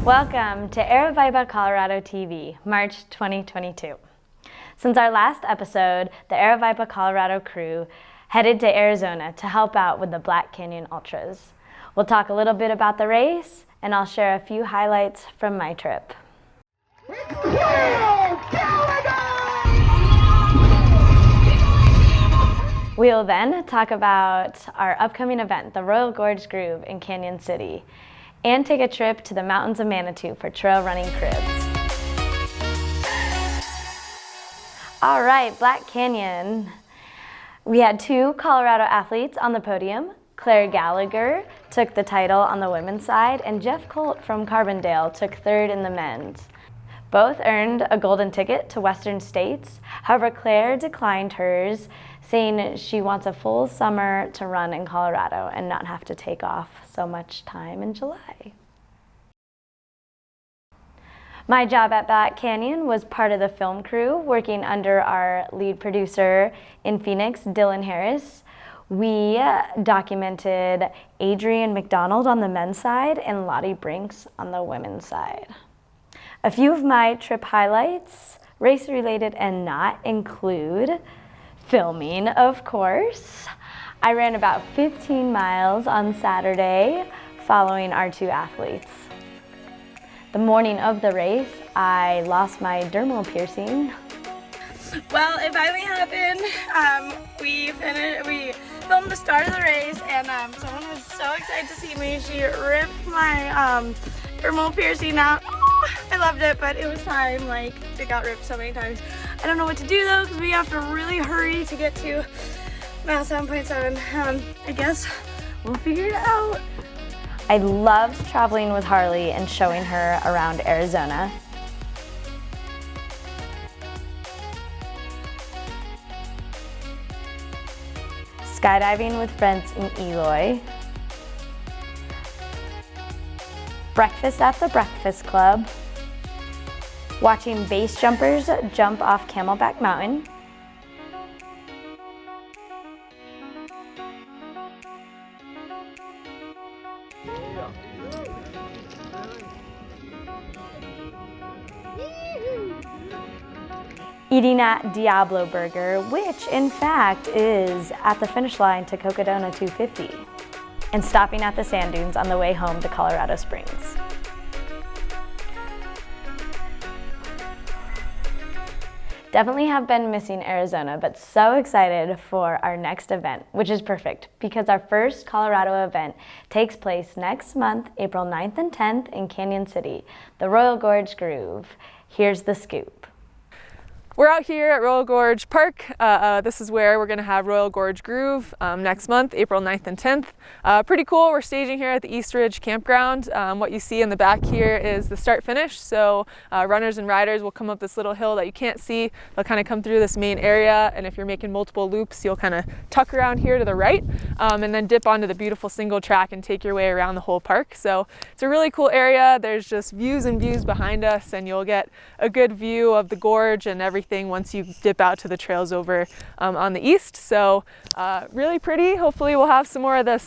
Welcome to Aravaipa, Colorado TV, March 2022. Since our last episode, the Aravaipa Colorado crew headed to Arizona to help out with the Black Canyon Ultras. We'll talk a little bit about the race, and I'll share a few highlights from my trip. We'll then talk about our upcoming event, the Royal Gorge Groove in Canyon City, and take a trip to the mountains of Manitou for trail running cribs. All right, Black Canyon. We had two Colorado athletes on the podium. Claire Gallagher took the title on the women's side, and Jeff Colt from Carbondale took third in the men's. Both earned a golden ticket to Western States. However, Claire declined hers, saying she wants a full summer to run in Colorado and not have to take off so much time in July. My job at Black Canyon was part of the film crew, working under our lead producer in Phoenix, Dylan Harris. We documented Adrian McDonald on the men's side and Lottie Brinks on the women's side. A few of my trip highlights, race-related and not, include filming, of course. I ran about 15 miles on Saturday following our two athletes. The morning of the race, I lost my dermal piercing. Well, it finally happened. We filmed the start of the race, and someone was so excited to see me. She ripped my dermal piercing out. I loved it, but it was time. Like, it got ripped so many times. I don't know what to do though, because we have to really hurry to get to mile 7.7. I guess we'll figure it out. I loved traveling with Harley and showing her around Arizona. Skydiving with friends in Eloy. Breakfast at the Breakfast Club. Watching base jumpers jump off Camelback Mountain. Eating at Diablo Burger, which in fact is at the finish line to Cocodona 250. And stopping at the sand dunes on the way home to Colorado Springs. Definitely have been missing Arizona, but so excited for our next event, which is perfect because our first Colorado event takes place next month, April 9th and 10th in Canyon City, the Royal Gorge Groove. Here's the scoop. We're out here at Royal Gorge Park. This is where we're gonna have Royal Gorge Groove next month, April 9th and 10th. Pretty cool, we're staging here at the East Ridge Campground. What you see in the back here is the start finish. So runners and riders will come up this little hill that you can't see. They'll kind of come through this main area, and if you're making multiple loops, you'll kind of tuck around here to the right and then dip onto the beautiful single track and take your way around the whole park. So it's a really cool area. There's just views and views behind us, and you'll get a good view of the gorge and everything once you dip out to the trails over on the east. So really pretty. Hopefully we'll have some more of this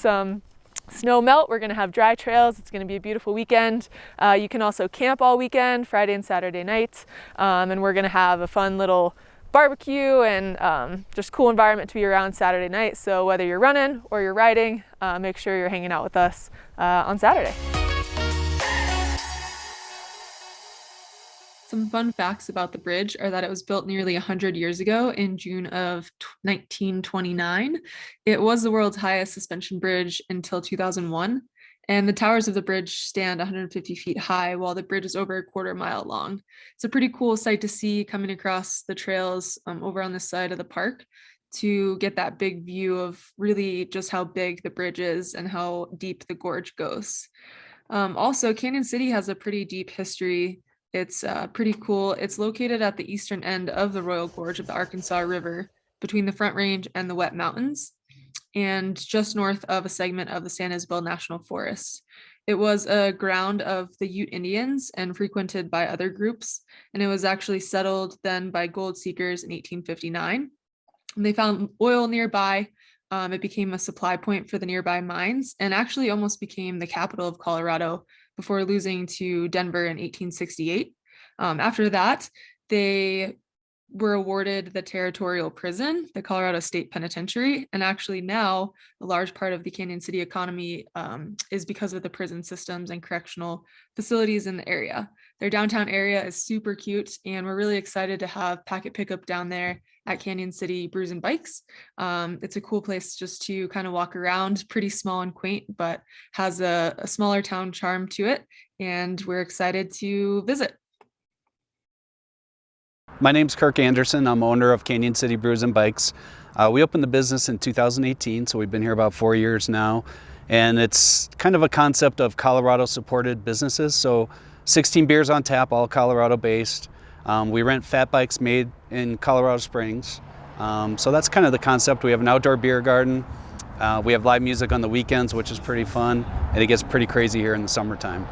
snow melt. We're going to have dry trails. It's going to be a beautiful weekend. You can also camp all weekend, Friday and Saturday nights, and we're going to have a fun little barbecue and just cool environment to be around Saturday night. So whether you're running or you're riding, make sure you're hanging out with us on Saturday. Some fun facts about the bridge are that it was built nearly 100 years ago in June of 1929. It was the world's highest suspension bridge until 2001, and the towers of the bridge stand 150 feet high, while the bridge is over a quarter mile long. It's a pretty cool sight to see coming across the trails over on this side of the park to get that big view of really just how big the bridge is and how deep the gorge goes. Also, Canyon City has a pretty deep history. It's pretty cool. It's located at the eastern end of the Royal Gorge of the Arkansas River between the Front Range and the Wet Mountains, and just north of a segment of the San Isabel National Forest. It was a ground of the Ute Indians and frequented by other groups, and it was actually settled then by gold seekers in 1859. And they found oil nearby. It became a supply point for the nearby mines and actually almost became the capital of Colorado before losing to Denver in 1868. After that, they were awarded the territorial prison, the Colorado State Penitentiary. And actually now a large part of the Canyon City economy is because of the prison systems and correctional facilities in the area. Their downtown area is super cute, and we're really excited to have packet pickup down there at Canyon City Brews and Bikes. It's a cool place just to kind of walk around, pretty small and quaint, but has a smaller town charm to it. And we're excited to visit. My name's Kirk Anderson. I'm owner of Canyon City Brews and Bikes. We opened the business in 2018, so we've been here about 4 years now. And it's kind of a concept of Colorado supported businesses. So 16 beers on tap, all Colorado based. We rent fat bikes made in Colorado Springs. So that's kind of the concept. We have an outdoor beer garden. We have live music on the weekends, which is pretty fun. And it gets pretty crazy here in the summertime.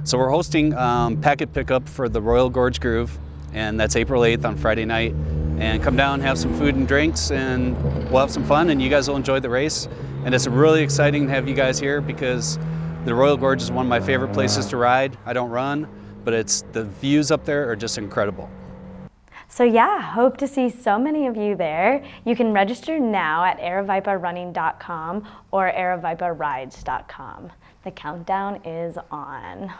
So we're hosting packet pickup for the Royal Gorge Groove. And that's April 8th on Friday night. And come down, have some food and drinks, and we'll have some fun, and you guys will enjoy the race. And it's really exciting to have you guys here because the Royal Gorge is one of my favorite places to ride. I don't run, but the views up there are just incredible. So yeah, hope to see so many of you there. You can register now at aravaiparunning.com or aravaiparrides.com. The countdown is on.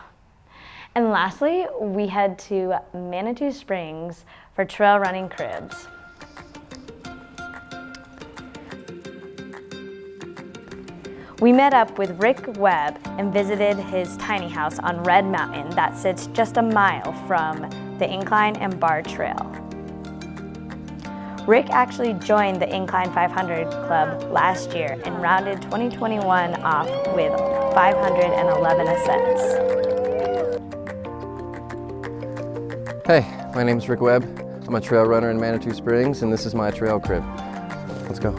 And lastly, we head to Manitou Springs for trail running cribs. We met up with Rick Webb and visited his tiny house on Red Mountain that sits just a mile from the Incline and Bar Trail. Rick actually joined the Incline 500 Club last year and rounded 2021 off with 511 ascents. Hey, my name's Rick Webb. I'm a trail runner in Manitou Springs, and this is my trail crib. Let's go.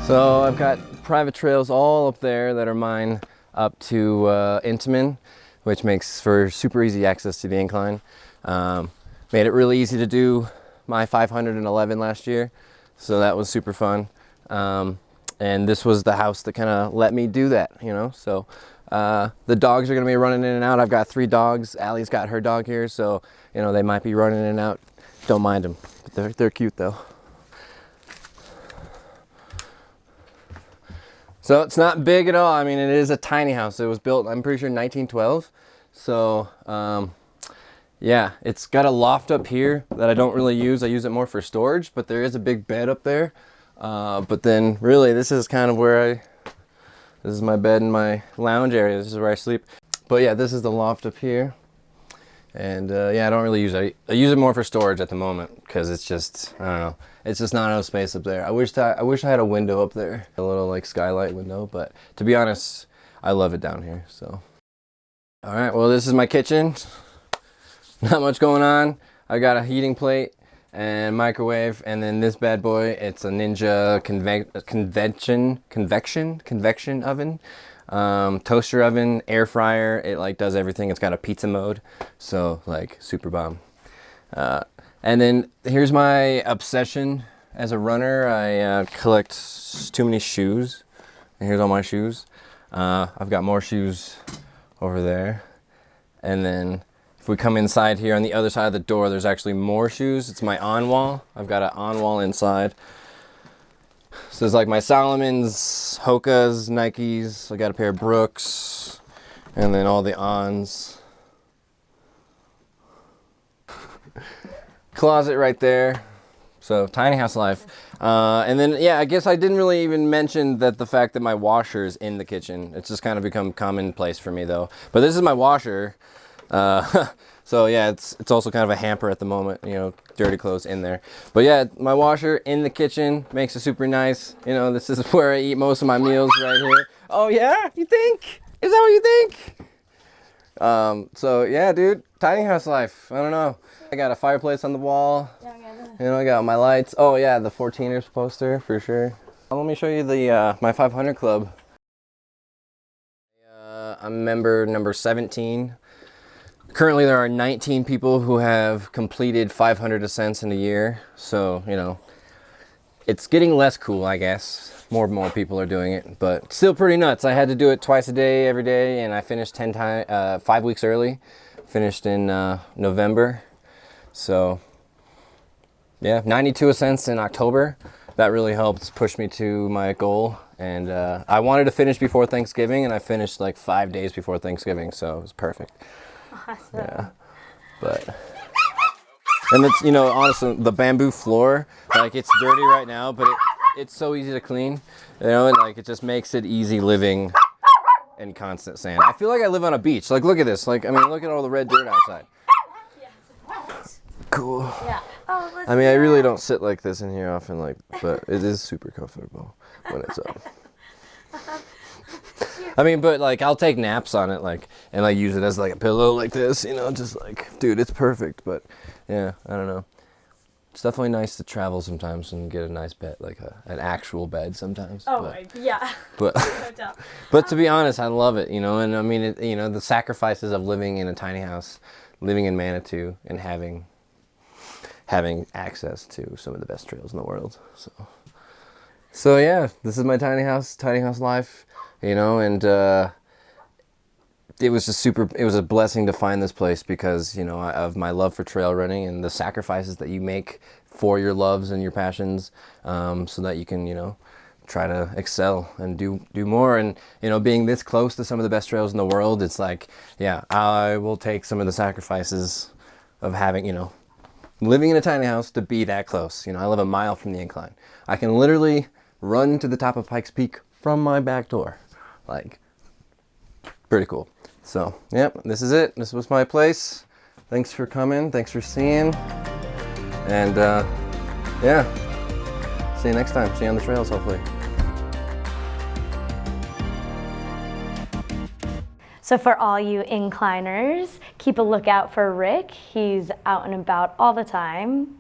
So I've got private trails all up there that are mine, up to Intamin, which makes for super easy access to the incline. Made it really easy to do my 511 last year, so that was super fun. And this was the house that kind of let me do that, you know. So the dogs are going to be running in and out. I've got 3 dogs. Allie's got her dog here, so you know they might be running in and out. Don't mind them, but they're cute though. So it's not big at all. I mean, it is a tiny house. It was built, I'm pretty sure, 1912. So, yeah, it's got a loft up here that I don't really use. I use it more for storage, but there is a big bed up there. But then, really, this is kind of where this is my bed and my lounge area. This is where I sleep. But yeah, this is the loft up here. And yeah, I don't really use it. I use it more for storage at the moment because it's just, I don't know. It's just not enough space up there. I wish I had a window up there, a little like skylight window. But to be honest, I love it down here. So, all right. Well, this is my kitchen. Not much going on. I got a heating plate and microwave, and then this bad boy. It's a Ninja convection oven. Toaster oven, air fryer. It like does everything. It's got a pizza mode, so like super bomb. And then here's my obsession as a runner. I collect too many shoes, and here's all my shoes. I've got more shoes over there, and then if we come inside here on the other side of the door, there's actually more shoes. It's my on wall. I've got an on wall inside. So it's like my Salomons, Hokas, Nikes. I got a pair of Brooks, and then all the ons. Closet right there. So tiny house life. And then yeah, I guess I didn't really even mention that the fact that my washer is in the kitchen. It's just kind of become commonplace for me though. But this is my washer. So yeah, it's also kind of a hamper at the moment, you know, dirty clothes in there. But yeah, my washer in the kitchen makes it super nice. You know, this is where I eat most of my meals right here. Oh yeah, you think? Is that what you think? So yeah, dude, tiny house life. I don't know. I got a fireplace on the wall. You know, I got my lights. Oh yeah, the 14ers poster for sure. Let me show you the my 500 club. I'm member number 17. Currently there are 19 people who have completed 500 ascents in a year. So, you know, it's getting less cool, I guess. More and more people are doing it, but still pretty nuts. I had to do it twice a day, every day, and I finished 5 weeks early. Finished in November. So, yeah, 92 ascents in October. That really helped push me to my goal. And I wanted to finish before Thanksgiving, and I finished like 5 days before Thanksgiving, so it was perfect. Awesome. Yeah, but and it's, you know, honestly, the bamboo floor, like, it's dirty right now, but it's so easy to clean, you know, and like it just makes it easy living in constant sand. I feel like I live on a beach. Like, look at this. Like, I mean, look at all the red dirt outside. Cool. Yeah. Oh, I mean, I really don't sit like this in here often, like, but it is super comfortable when it's up. I mean, but like, I'll take naps on it, like, and like use it as like a pillow like this, you know, just like, dude, it's perfect. But yeah, I don't know. It's definitely nice to travel sometimes and get a nice bed, like an actual bed sometimes. Oh, but, yeah. But, but to be honest, I love it, you know, and I mean, you know, the sacrifices of living in a tiny house, living in Manitou, and having access to some of the best trails in the world. So yeah, this is my tiny house life, you know, and it was just it was a blessing to find this place because, you know, of my love for trail running and the sacrifices that you make for your loves and your passions, so that you can, you know, try to excel and do more. And, you know, being this close to some of the best trails in the world, it's like, yeah, I will take some of the sacrifices of having, you know, living in a tiny house to be that close. You know, I live a mile from the Incline. I can literally run to the top of Pikes Peak from my back door. Like, pretty cool. So, yep, this is it. This was my place. Thanks for coming. Thanks for seeing. And, yeah, see you next time. See you on the trails, hopefully. So for all you incliners, keep a lookout for Rick. He's out and about all the time.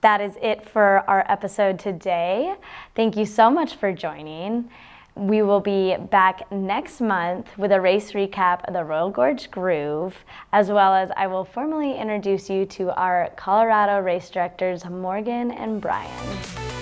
That is it for our episode today. Thank you so much for joining. We will be back next month with a race recap of the Royal Gorge Groove, as well as I will formally introduce you to our Colorado race directors, Morgan and Brian.